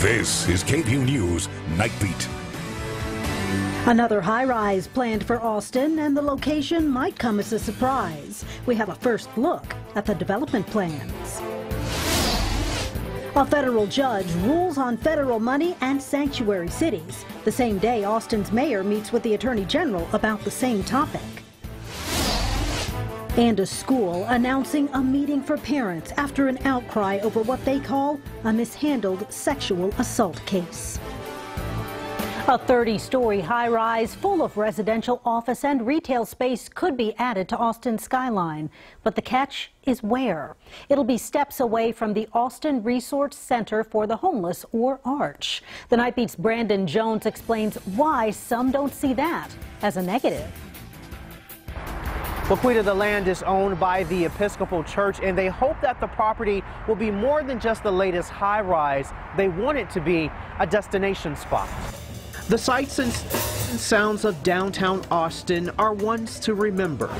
This is KVUE News Nightbeat. Another high-rise planned for Austin, and the location might come as a surprise. We have a first look at the development plans. A federal judge rules on federal money and sanctuary cities. The same day, Austin's mayor meets with the Attorney General about the same topic. And a school announcing a meeting for parents after an outcry over what they call a mishandled sexual assault case. A 30-story high-rise full of residential, office, and retail space could be added to Austin's skyline. But the catch is where? It'll be steps away from the Austin Resource Center for the Homeless, or ARCH. The Nightbeat's Brandon Jones explains why some don't see that as a negative. Laquita, the land is owned by the Episcopal Church, and they hope that the property will be more than just the latest high-rise. They want it to be a destination spot. The sights and sounds of downtown Austin are ones to remember.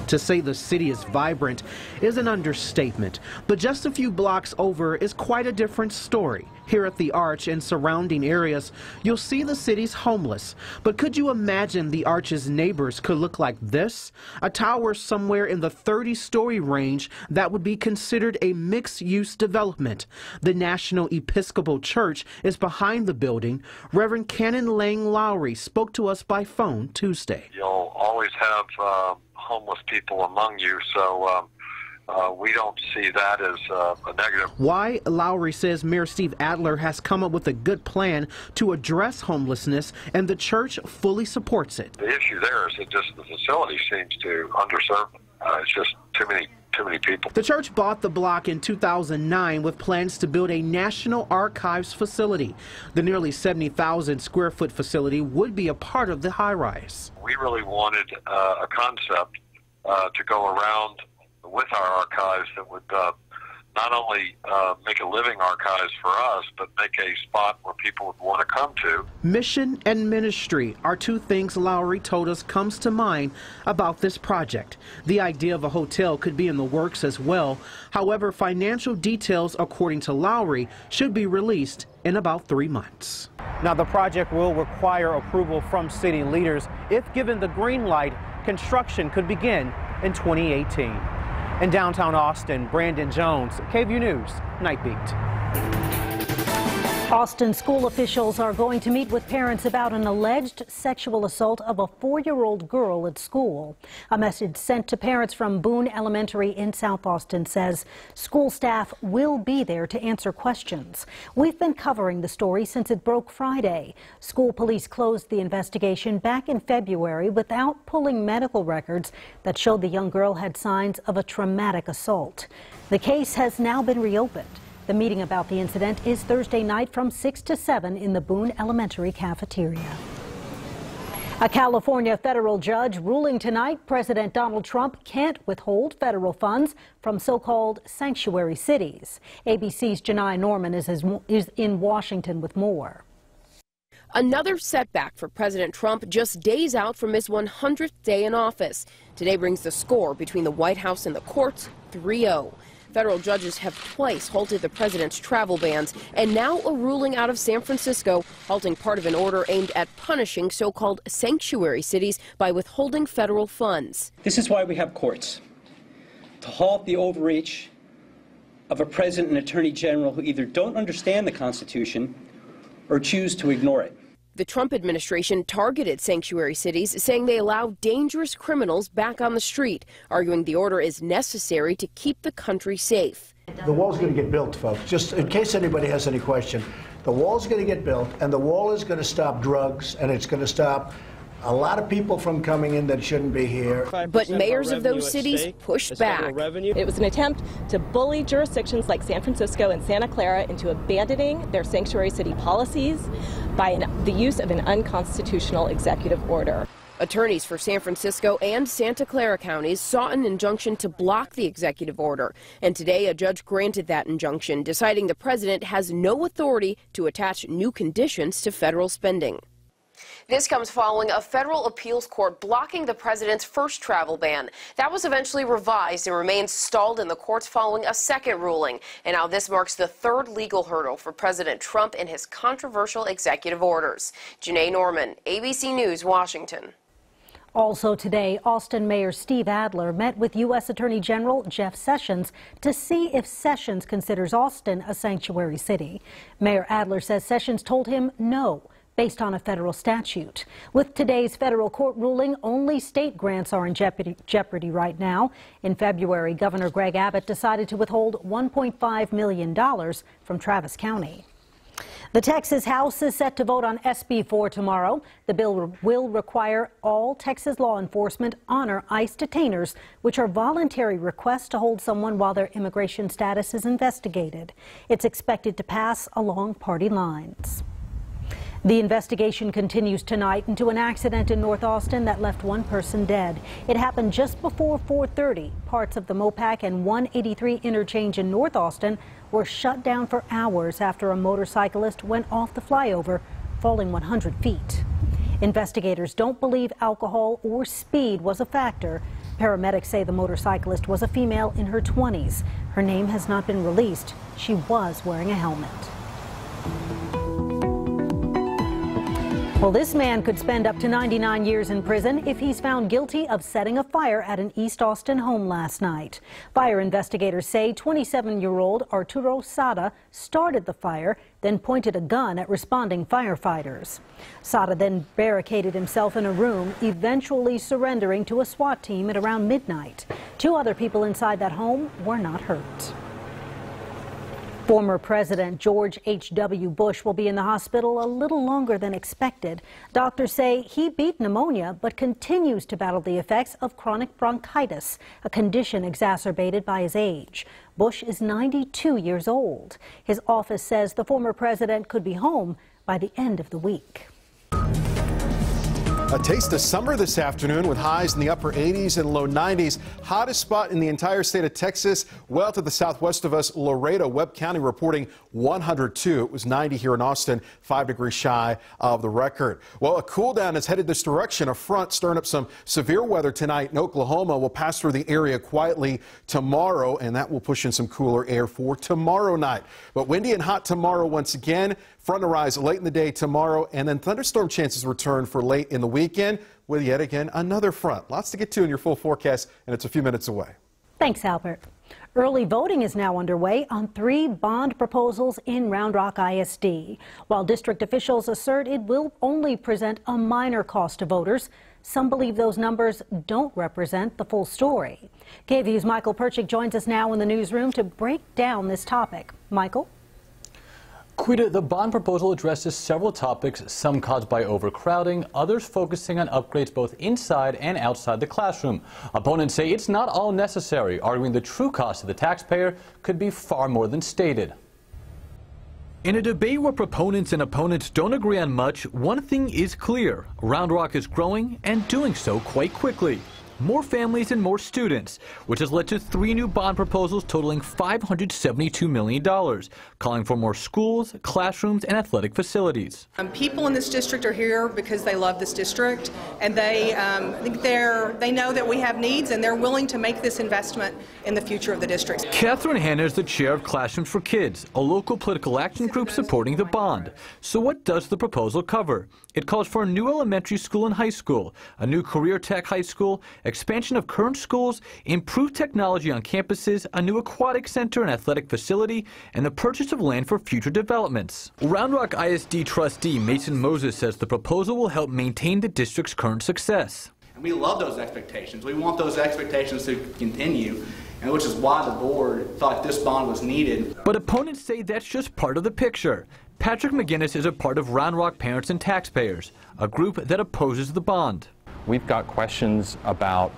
To say the city is vibrant is an understatement, but just a few blocks over is quite a different story. Here at the Arch and surrounding areas, you'll see the city's homeless. But could you imagine the Arch's neighbors could look like this? A tower somewhere in the 30-story range that would be considered a mixed-use development. The National Episcopal Church is behind the building. Reverend Canon Lang Lowry spoke to us by phone Tuesday. You'll always have homeless people among you, so we don't see that as a negative. Why? Lowry says Mayor Steve Adler has come up with a good plan to address homelessness, and the church fully supports it. The issue there is that just the facility seems to underserve them. It's just too many people. The church bought the block in 2009 with plans to build a National Archives facility. The nearly 70,000 square foot facility would be a part of the high-rise. We really wanted a concept to go around with our archives that would not only make a living archives for us, but make a spot where people would want to come to. Mission and ministry are two things Lowry told us comes to mind about this project. The idea of a hotel could be in the works as well. However, financial details, according to Lowry, should be released in about 3 months. Now, the project will require approval from city leaders. If given the green light, construction could begin in 2018. In downtown Austin, Brandon Jones, KVUE News, Nightbeat. Austin school officials are going to meet with parents about an alleged sexual assault of a 4-year-old girl at school. A message sent to parents from Boone Elementary in South Austin says school staff will be there to answer questions. We've been covering the story since it broke Friday. School police closed the investigation back in February without pulling medical records that showed the young girl had signs of a traumatic assault. The case has now been reopened. The meeting about the incident is Thursday night from 6 to 7 in the Boone Elementary cafeteria. A California federal judge ruling tonight President Donald Trump can't withhold federal funds from so-called sanctuary cities. ABC's Janai Norman is in Washington with more. Another setback for President Trump just days out from his 100th day in office. Today brings the score between the White House and the courts 3-0. Federal judges have twice halted the president's travel bans, and now a ruling out of San Francisco halting part of an order aimed at punishing so-called sanctuary cities by withholding federal funds. This is why we have courts, to halt the overreach of a president and attorney general who either don't understand the Constitution or choose to ignore it. The Trump administration targeted sanctuary cities, saying they allow dangerous criminals back on the street, arguing the order is necessary to keep the country safe. The wall's going to get built, folks. Just in case anybody has any question, the wall's going to get built, and the wall is going to stop drugs, and it's going to stop a lot of people from coming in that shouldn't be here. But mayors of those cities pushed back. It was an attempt to bully jurisdictions like San Francisco and Santa Clara into abandoning their sanctuary city policies by the use of an unconstitutional executive order. Attorneys for San Francisco and Santa Clara counties sought an injunction to block the executive order. And today, a judge granted that injunction, deciding the president has no authority to attach new conditions to federal spending. This comes following a federal appeals court blocking the president's first travel ban. That was eventually revised and remains stalled in the courts following a second ruling. And now this marks the third legal hurdle for President Trump and his controversial executive orders. Janae Norman, ABC News, Washington. Also today, Austin Mayor Steve Adler met with U.S. Attorney General Jeff Sessions to see if Sessions considers Austin a sanctuary city. Mayor Adler says Sessions told him no, based on a federal statute. With today's federal court ruling, only state grants are in jeopardy right now. In February, Governor Greg Abbott decided to withhold $1.5 million from Travis County. The Texas House is set to vote on SB 4 tomorrow. The bill will require all Texas law enforcement honor ICE detainers, which are voluntary requests to hold someone while their immigration status is investigated. It's expected to pass along party lines. The investigation continues tonight into an accident in North Austin that left one person dead. It happened just before 4:30. Parts of the Mopac and 183 interchange in North Austin were shut down for hours after a motorcyclist went off the flyover, falling 100 feet. Investigators don't believe alcohol or speed was a factor. Paramedics say the motorcyclist was a female in her 20s. Her name has not been released. She was wearing a helmet. Well, this man could spend up to 99 years in prison if he's found guilty of setting a fire at an East Austin home last night. Fire investigators say 27-year-old Arturo Sada started the fire, then pointed a gun at responding firefighters. Sada then barricaded himself in a room, eventually surrendering to a SWAT team at around midnight. 2 other people inside that home were not hurt. Former President George H.W. Bush will be in the hospital a little longer than expected. Doctors say he beat pneumonia but continues to battle the effects of chronic bronchitis, a condition exacerbated by his age. Bush is 92 years old. His office says the former president could be home by the end of the week. A taste of summer this afternoon with highs in the upper 80s and low 90s. Hottest spot in the entire state of Texas, well to the southwest of us, Laredo, Webb County reporting 102. It was 90 here in Austin, 5 degrees shy of the record. Well, a cool down is headed this direction. A front stirring up some severe weather tonight in Oklahoma will pass through the area quietly tomorrow, and that will push in some cooler air for tomorrow night. But windy and hot tomorrow once again. Front to rise late in the day tomorrow, and then thunderstorm chances return for late in the weekend with yet again another front. Lots to get to in your full forecast, and it's a few minutes away. Thanks, Albert. Early voting is now underway on 3 bond proposals in Round Rock ISD. While district officials assert it will only present a minor cost to voters, some believe those numbers don't represent the full story. KVUE's Michael Perchik joins us now in the newsroom to break down this topic. Michael? Quita, the bond proposal addresses several topics, some caused by overcrowding, others focusing on upgrades both inside and outside the classroom. Opponents say it's not all necessary, arguing the true cost to the taxpayer could be far more than stated. In a debate where proponents and opponents don't agree on much, one thing is clear. Round Rock is growing and doing so quite quickly. More families and more students, which has led to 3 new bond proposals totaling $572 million, calling for more schools, classrooms, and athletic facilities. People in this district are here because they love this district, and they know that we have needs, and they're willing to make this investment in the future of the district. Catherine Hanna is the chair of Classrooms for Kids, a local political action group supporting the bond. So what does the proposal cover? It calls for a new elementary school and high school, a new career tech high school, expansion of current schools, improved technology on campuses, a new aquatic center and athletic facility, and the purchase of land for future developments. Round Rock ISD trustee Mason Moses says the proposal will help maintain the district's current success. And we love those expectations. We want those expectations to continue, and which is why the board thought this bond was needed. But opponents say that's just part of the picture. Patrick McGinnis is a part of Round Rock Parents and Taxpayers, a group that opposes the bond. We've got questions about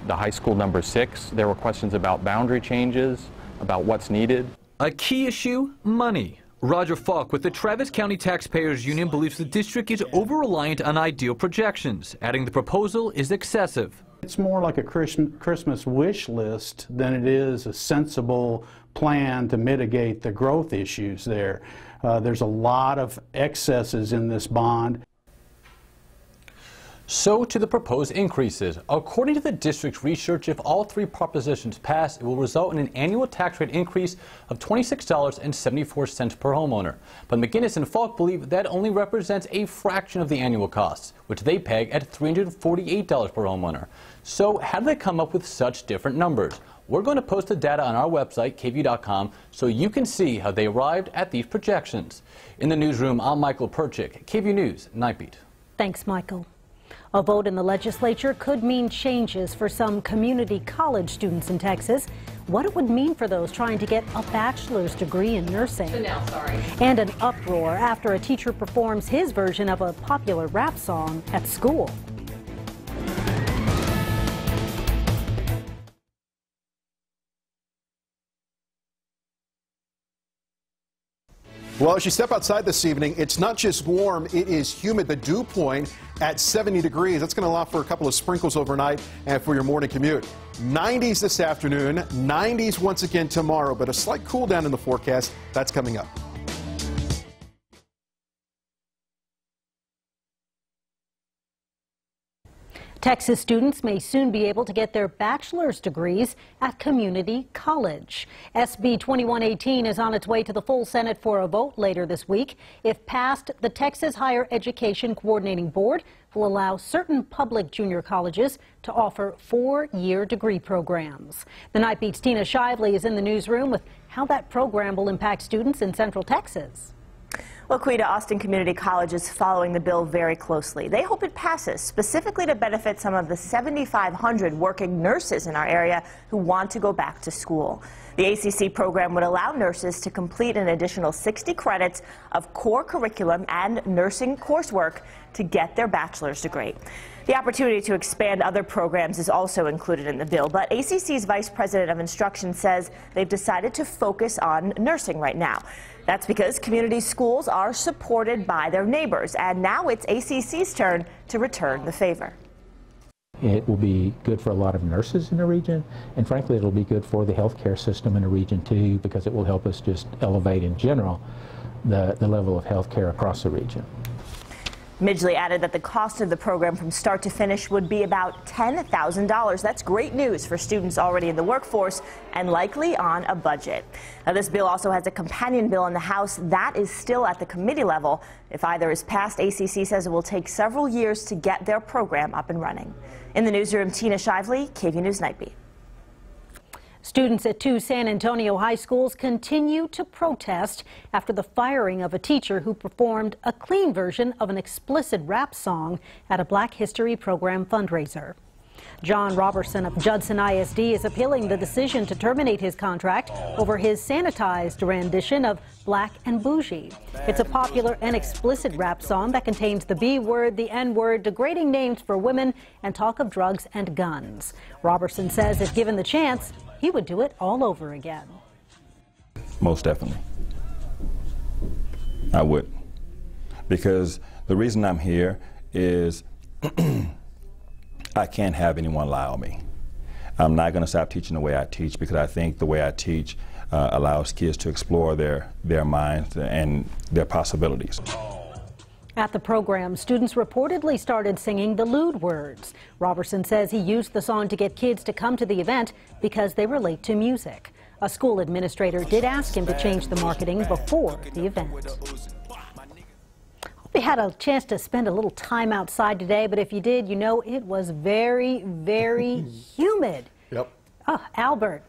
the high school number 6. There were questions about boundary changes, about what's needed. A key issue, money. Roger Falk with the Travis County Taxpayers Union believes the district is over-reliant on ideal projections, adding the proposal is excessive. It's more like a Christmas wish list than it is a sensible plan to mitigate the growth issues there. There's a lot of excesses in this bond. So to the proposed increases. According to the district's research, if all three propositions pass, it will result in an annual tax rate increase of $26.74 per homeowner. But McGinnis and Falk believe that only represents a fraction of the annual costs, which they peg at $348 per homeowner. So how do they come up with such different numbers? We're going to post the data on our website, KVUE.com, so you can see how they arrived at these projections. In the newsroom, I'm Michael Perchik, KVUE News Nightbeat. Thanks, Michael. A vote in the legislature could mean changes for some community college students in Texas. What it would mean for those trying to get a bachelor's degree in nursing. And an uproar after a teacher performs his version of a popular rap song at school. Well, as you step outside this evening, it's not just warm, it is humid. The dew point at 70 degrees. That's going to allow for a couple of sprinkles overnight and for your morning commute. 90s this afternoon, 90s once again tomorrow, but a slight cool down in the forecast. That's coming up. Texas students may soon be able to get their bachelor's degrees at community college. SB 2118 is on its way to the full Senate for a vote later this week. If passed, the Texas Higher Education Coordinating Board will allow certain public junior colleges to offer 4-year degree programs. The Nightbeat's Tina Shively is in the newsroom with how that program will impact students in Central Texas. Well, Quita, Austin Community College is following the bill very closely. They hope it passes, specifically to benefit some of the 7,500 working nurses in our area who want to go back to school. The ACC program would allow nurses to complete an additional 60 credits of core curriculum and nursing coursework to get their bachelor's degree. The opportunity to expand other programs is also included in the bill, but ACC's Vice President of Instruction says they've decided to focus on nursing right now. That's because community schools are supported by their neighbors, and now it's ACC's turn to return the favor. It will be good for a lot of nurses in the region, and frankly, it'll be good for the healthcare system in the region too, because it will help us just elevate in general the level of healthcare across the region. Midgley added that the cost of the program from start to finish would be about $10,000. That's great news for students already in the workforce and likely on a budget. Now, this bill also has a companion bill in the House that is still at the committee level. If either is passed, ACC says it will take several years to get their program up and running. In the newsroom, Tina Shively, KVUE News Nightbeat. Students at 2 San Antonio high schools continue to protest after the firing of a teacher who performed a clean version of an explicit rap song at a Black History Program fundraiser. John Robertson of Judson ISD is appealing the decision to terminate his contract over his sanitized rendition of Black and Bougie. It's a popular and explicit rap song that contains the B word, the N word, degrading names for women, and talk of drugs and guns. Robertson says if given the chance, he would do it all over again. Most definitely. I would. Because the reason I'm here is I can't have anyone lie on me. I'm not going to stop teaching the way I teach because I think the way I teach allows kids to explore their minds and their possibilities. At the program, students reportedly started singing the lewd words. Robertson says he used the song to get kids to come to the event because they relate to music. A school administrator did ask him to change the marketing before the event. Hope you had a chance to spend a little time outside today, but if you did, you know it was very, very humid. Yep. Oh, Albert,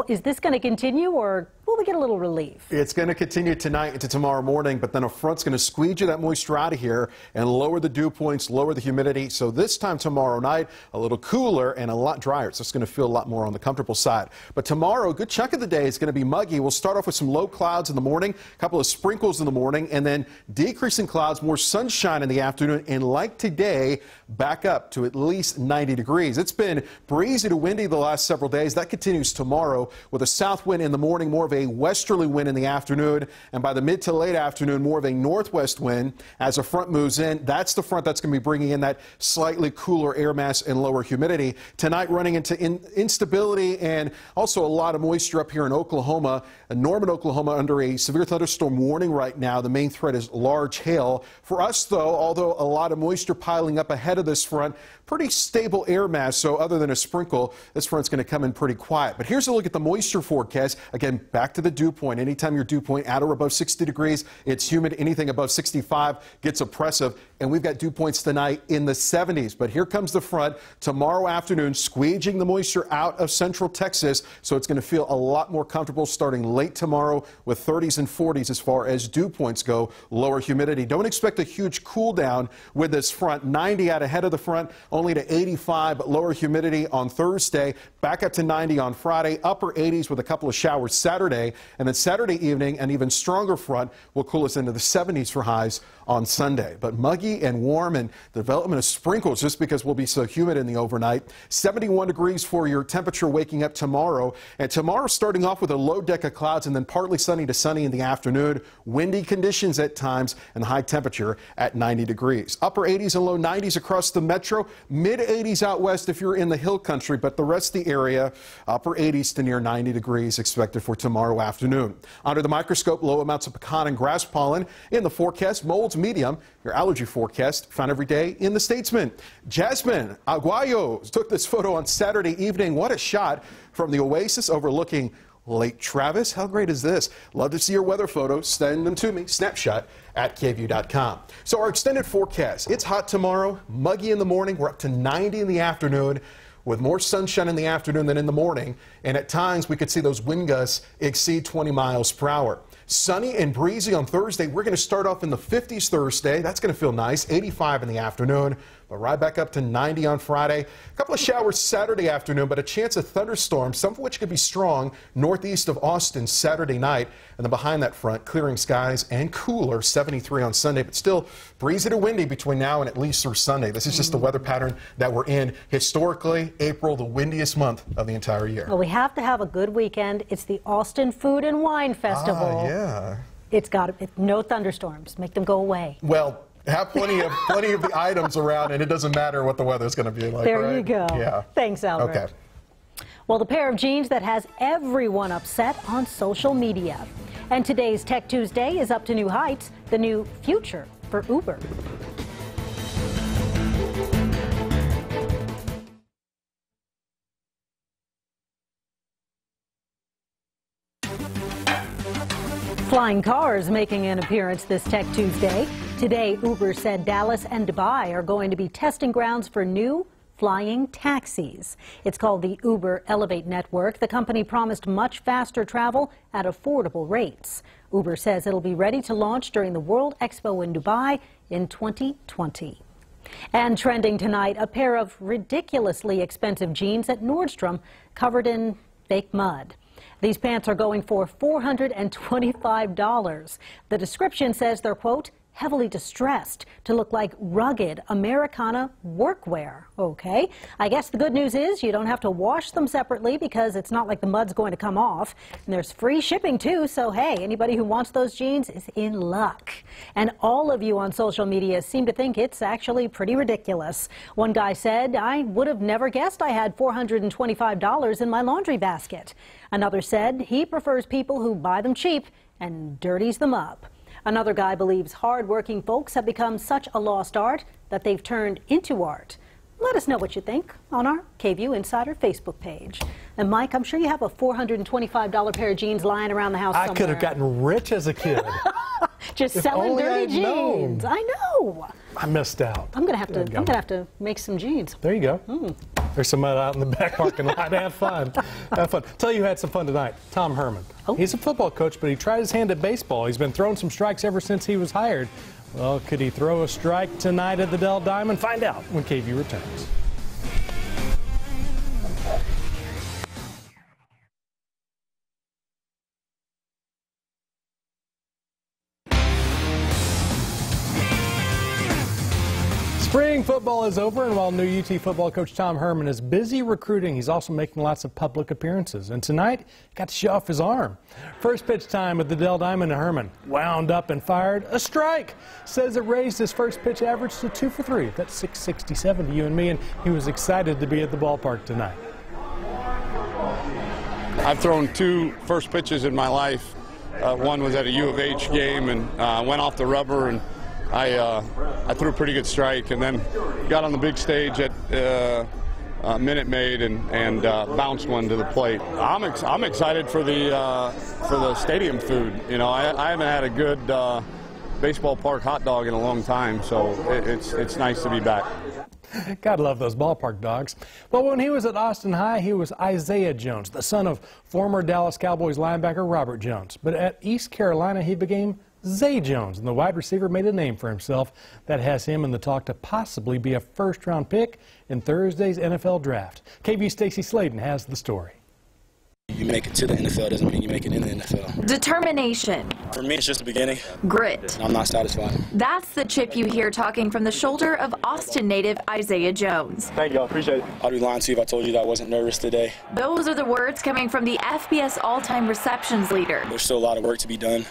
is this going to continue, or will we get a little relief? It's going to continue tonight into tomorrow morning, but then a front's going to squeeze you that moisture out of here and lower the dew points, lower the humidity. So this time tomorrow night, a little cooler and a lot drier. So it's going to feel a lot more on the comfortable side. But tomorrow, a good chunk of the day is going to be muggy. We'll start off with some low clouds in the morning, a couple of sprinkles in the morning, and then decreasing clouds, more sunshine in the afternoon, and like today, back up to at least 90 degrees. It's been breezy to windy the last several days. That continues tomorrow with a south wind in the morning, more of a a westerly wind in the afternoon, and by the mid to late afternoon, more of a northwest wind as a front moves in. That's the front that's going to be bringing in that slightly cooler air mass and lower humidity. Tonight, running into instability and also a lot of moisture up here in Oklahoma. Norman, Oklahoma, under a severe thunderstorm warning right now. The main threat is large hail. For us, though, although a lot of moisture piling up ahead of this front, pretty stable air mass, so other than a sprinkle, this front's going to come in pretty quiet. But here's a look at the moisture forecast. Again, back to the dew point. Anytime your dew point at or above 60 degrees, it's humid. Anything above 65 gets oppressive. And we've got dew points tonight in the 70s. But here comes the front tomorrow afternoon, squeeging the moisture out of central Texas. So it's going to feel a lot more comfortable starting late tomorrow with 30s and 40s as far as dew points go. Lower humidity. Don't expect a huge cool down with this front. 90 out ahead of the front, only to 85, but lower humidity on Thursday. Back up to 90 on Friday. Upper 80s with a couple of showers Saturday. And then Saturday evening, an even stronger front will cool us into the 70s for highs on Sunday. But muggy and warm, and the development of sprinkles just because we'll be so humid in the overnight. 71 degrees for your temperature waking up tomorrow. And tomorrow starting off with a low deck of clouds and then partly sunny to sunny in the afternoon. Windy conditions at times and high temperature at 90 degrees. Upper 80s and low 90s across the metro. Mid 80s out west if you're in the hill country, but the rest of the area, upper 80s to near 90 degrees expected for tomorrow afternoon. Under the microscope, low amounts of pecan and grass pollen. In the forecast, molds medium. Your allergy forecast found every day in the Statesman. Jasmine Aguayo took this photo on Saturday evening. What a shot from the oasis overlooking Lake Travis. How great is this? Love to see your weather photos. Send them to me. Snapshot at KVUE.com. So our extended forecast. It's hot tomorrow, muggy in the morning. We're up to 90 in the afternoon, with more sunshine in the afternoon than in the morning. And at times we could see those wind gusts exceed 20 miles per hour. Sunny and breezy on Thursday. We're going to start off in the 50s Thursday. That's going to feel nice. 85 in the afternoon, but right back up to 90 on Friday. A couple of showers Saturday afternoon, but a chance of thunderstorms, some of which could be strong northeast of Austin Saturday night. And then behind that front, clearing skies and cooler, 73 on Sunday, but still breezy to windy between now and at least through Sunday. This is just the weather pattern that we're in. Historically, April, the windiest month of the entire year. Well, we have to have a good weekend. It's the Austin Food and Wine Festival. Yeah. It's got no thunderstorms. Make them go away. Well, have plenty of the items around, and it doesn't matter what the weather's going to be like. There right? you go. Yeah. Thanks, Albert. Okay. Well, the pair of jeans that has everyone upset on social media. And today's Tech Tuesday is up to new heights, the new future for Uber. Flying cars making an appearance this Tech Tuesday. Today, Uber said Dallas and Dubai are going to be testing grounds for new flying taxis. It's called the Uber Elevate Network. The company promised much faster travel at affordable rates. Uber says it'll be ready to launch during the World Expo in Dubai in 2020. And trending tonight, a pair of ridiculously expensive jeans at Nordstrom covered in fake mud. These pants are going for $425. The description says they're, quote, heavily distressed to look like rugged Americana workwear. Okay, I guess the good news is you don't have to wash them separately because it's not like the mud's going to come off. And there's free shipping too, so hey, anybody who wants those jeans is in luck. And all of you on social media seem to think it's actually pretty ridiculous. One guy said, I would have never guessed I had $425 in my laundry basket. Another said he prefers people who buy them cheap and dirties them up. Another guy believes hard-working folks have become such a lost art that they've turned into art. Let us know what you think on our KVUE Insider Facebook page. And Mike, I'm sure you have a $425 pair of jeans lying around the house somewhere. I could have gotten rich as a kid. Just selling dirty jeans. I know. I missed out. I'm gonna have to make some jeans. There you go. There's some mud out in the back parking lot. Have fun. Have fun. Tell you who had some fun tonight. Tom Herman. He's a football coach, but he tried his hand at baseball. He's been throwing some strikes ever since he was hired. Well, could he throw a strike tonight at the Dell Diamond? Find out when KVUE returns. Spring football is over, and while new UT football coach Tom Herman is busy recruiting, he's also making lots of public appearances. And tonight, got to show off his arm. First pitch time at the Dell Diamond, and Herman wound up and fired a strike. Says it raised his first pitch average to 2 for 3. That's 667 to you and me, and he was excited to be at the ballpark tonight. I've thrown 2 first pitches in my life. One was at a U of H game and went off the rubber, and I threw a pretty good strike, and then got on the big stage at Minute Maid and bounced one to the plate. I'm excited for the stadium food. You know, I haven't had a good baseball park hot dog in a long time, so it's nice to be back. Gotta love those ballpark dogs. But when he was at Austin High, he was Isaiah Jones, the son of former Dallas Cowboys linebacker Robert Jones. But at East Carolina, he became Zay Jones, and the wide receiver made a name for himself. That has him in the talk to possibly be a first-round pick in Thursday's NFL Draft. KVUE Stacey Sladen has the story. You make it to the NFL doesn't mean you make it in the NFL. Determination. For me, it's just the beginning. Grit. I'm not satisfied. That's the chip you hear talking from the shoulder of Austin native Isaiah Jones. Thank you, I appreciate it. I'd be lying to you if I told you that I wasn't nervous today. Those are the words coming from the FBS all-time receptions leader. There's still a lot of work to be done.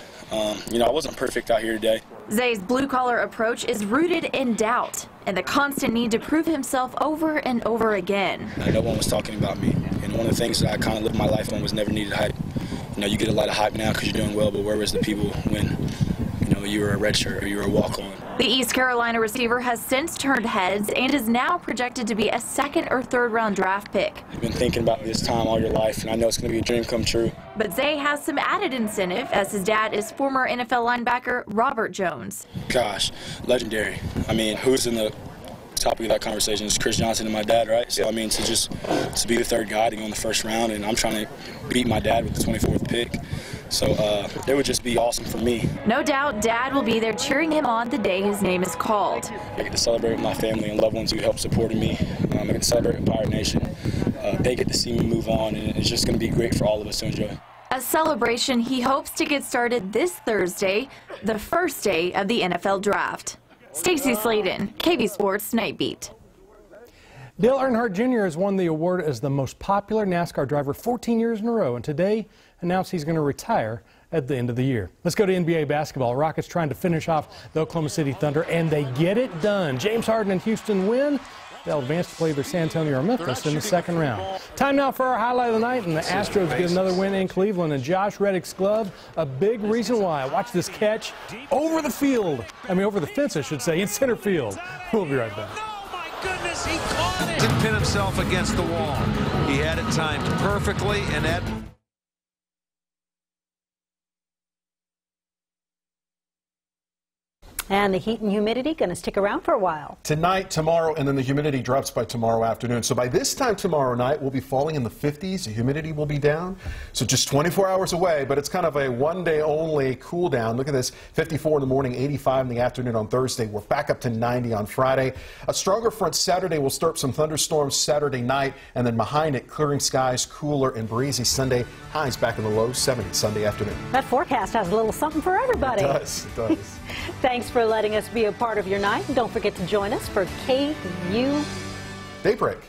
You know, I wasn't perfect out here today. Zay's blue-collar approach is rooted in doubt and the constant need to prove himself over and over again. No one was talking about me, and one of the things that I kind of lived my life on was never needed hype. You know, you get a lot of hype now because you're doing well, but where was the people when, you know, you were a redshirt or you were a walk-on? The East Carolina receiver has since turned heads and is now projected to be a second or third round draft pick. You've been thinking about this time all your life, and I know it's going to be a dream come true. But Zay has some added incentive, as his dad is former NFL linebacker Robert Jones. Gosh, legendary. I mean, who's in the topic of that conversation? It's Chris Johnson and my dad, right? So, I mean, to be the third guy to go in the first round, and I'm trying to beat my dad with the 24th pick. So it would just be awesome for me. No doubt Dad will be there cheering him on the day his name is called. I get to celebrate with my family and loved ones who helped supporting me. I get to celebrate with Pirate Nation. They get to see me move on, and it's just going to be great for all of us to enjoy. A celebration he hopes to get started this Thursday, the first day of the NFL Draft. Stacey Sladen, KVUE Sports Nightbeat. Dale Earnhardt Jr. has won the award as the most popular NASCAR driver 14 years in a row, and today announced he's going to retire at the end of the year. Let's go to NBA basketball. Rockets trying to finish off the Oklahoma City Thunder, and they get it done. James Harden and Houston win. They'll advance to play either San Antonio or Memphis in the second round. Time now for our highlight of the night, and the Astros get another win in Cleveland, and Josh Reddick's glove, a big reason why. Watch this catch over the field. Over the fence, I should say, in center field. We'll be right back. Goodness, he caught it. To pin himself against the wall. He had it timed perfectly, and that. And the heat and humidity going to stick around for a while. Tonight, tomorrow, and then the humidity drops by tomorrow afternoon. So by this time tomorrow night, we'll be falling in the 50s. The humidity will be down. So just 24 hours away, but it's kind of a one-day only cool down. Look at this, 54 in the morning, 85 in the afternoon on Thursday. We're back up to 90 on Friday. A stronger front Saturday will stir up some thunderstorms Saturday night, and then behind it, clearing skies, cooler and breezy Sunday. Highs back in the low 70s Sunday afternoon. That forecast has a little something for everybody. It does. It does. Thanks for letting us be a part of your night. And don't forget to join us for KVUE Daybreak.